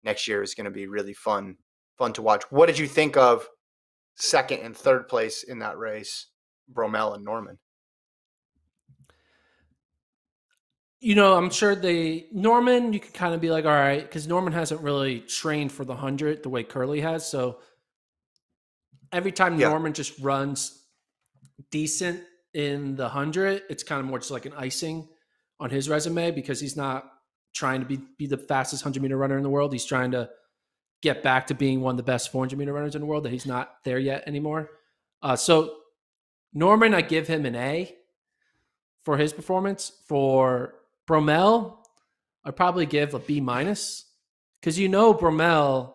next year is going to be really fun to watch. What did you think of second and third place in that race, Bromell and Norman? I'm sure Norman, you can kind of be like, all right, because Norman hasn't really trained for the 100 the way Curly has. So every time Yeah. Norman just runs decent in the 100, it's kind of more just like an icing on his resume because he's not trying to be the fastest 100-meter runner in the world. He's trying to get back to being one of the best 400-meter runners in the world, that he's not there yet anymore. So Norman, I give him an A for his performance. For Bromell, I'd probably give a B minus because Bromell.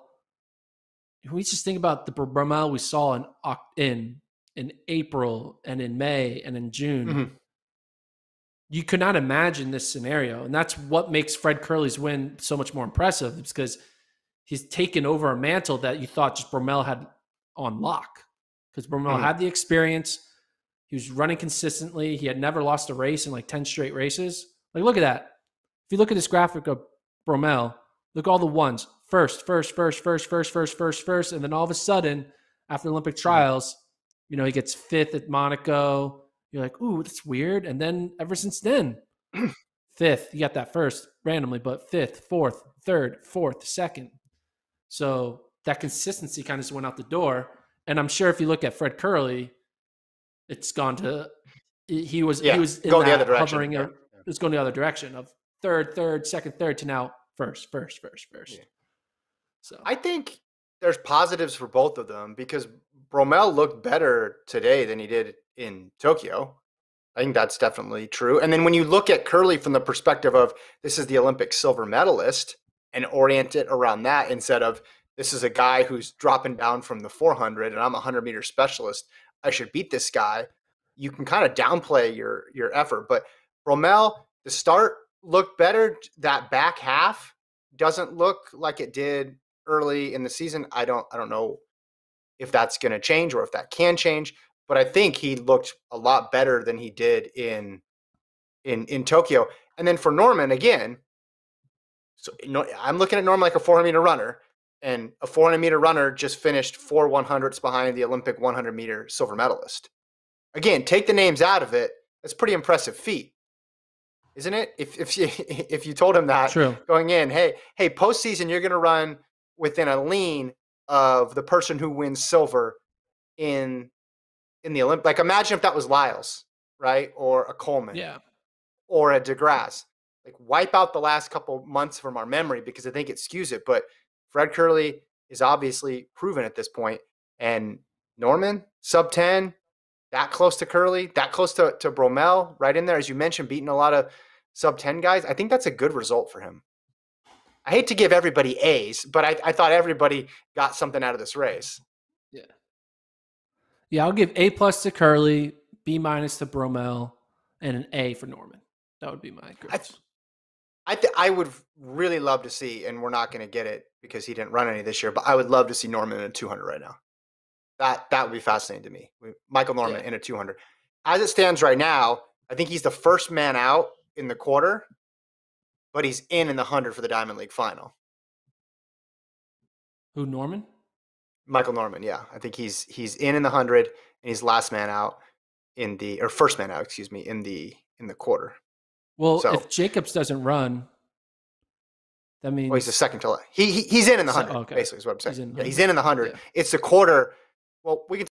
We just think about the Bromell we saw in April and in May and in June. Mm-hmm. You could not imagine this scenario, and that's what makes Fred Curley's win so much more impressive. It's because he's taken over a mantle that you thought just Bromell had on lock. Because Bromell had the experience. He was running consistently. He had never lost a race in like 10 straight races. Like, look at that. If you look at this graphic of Bromell, look at all the ones. First. And then all of a sudden, after Olympic trials, he gets fifth at Monaco. You're like, ooh, that's weird. And then ever since then, fifth, you got that first randomly, but fifth, fourth, third, fourth, second. So that consistency kind of just went out the door. And I'm sure if you look at Fred Curley, it's gone to he was in go the that other direction. hovering. Yeah. It's going the other direction of third, second, third to now first. Yeah. So I think there's positives for both of them because Bromell looked better today than he did in Tokyo. I think that's definitely true. And then when you look at Curley from the perspective of this is the Olympic silver medalist and orient it around that instead of this is a guy who's dropping down from the 400 and I'm a 100-meter specialist, I should beat this guy. You can kind of downplay your effort. But Bromell, the start looked better. That back half doesn't look like it did early in the season. I don't know if that's going to change or if that can change, but I think he looked a lot better than he did in Tokyo. And then for Norman, again, so I'm looking at Norman like a 400-meter runner, and a 400-meter runner just finished 4 100ths behind the Olympic 100-meter silver medalist. Again, take the names out of it. That's a pretty impressive feat, isn't it? If you told him that going in, hey, postseason, you're going to run within a lean of the person who wins silver in the Olympic. Like, imagine if that was Lyles, right? Or a Coleman. Yeah. Or a DeGrasse. Like, wipe out the last couple months from our memory because I think it skews it. But Fred Curley is obviously proven at this point. And Norman, sub 10, that close to Curley, that close to Bromell, right in there, as you mentioned, beating a lot of sub 10 guys. I think that's a good result for him. I hate to give everybody A's, but I thought everybody got something out of this race. Yeah, I'll give A+ to Curley, B- to Bromell, and an A for Norman. That would be my grades. I would really love to see, and we're not going to get it because he didn't run any this year, but I would love to see Norman in a 200 right now. That would be fascinating to me. Michael Norman in a 200. As it stands right now, I think he's the first man out in the quarter, but he's in the 100 for the Diamond League final. Who, Norman? Michael Norman, yeah. I think he's in the 100 and he's last man out first man out, excuse me, in the quarter. Well, if Jacobs doesn't run, that means he's the second to last. He's in the 100. Basically, is what I'm saying. He's in the 100. Yeah. It's the quarter. Well, we can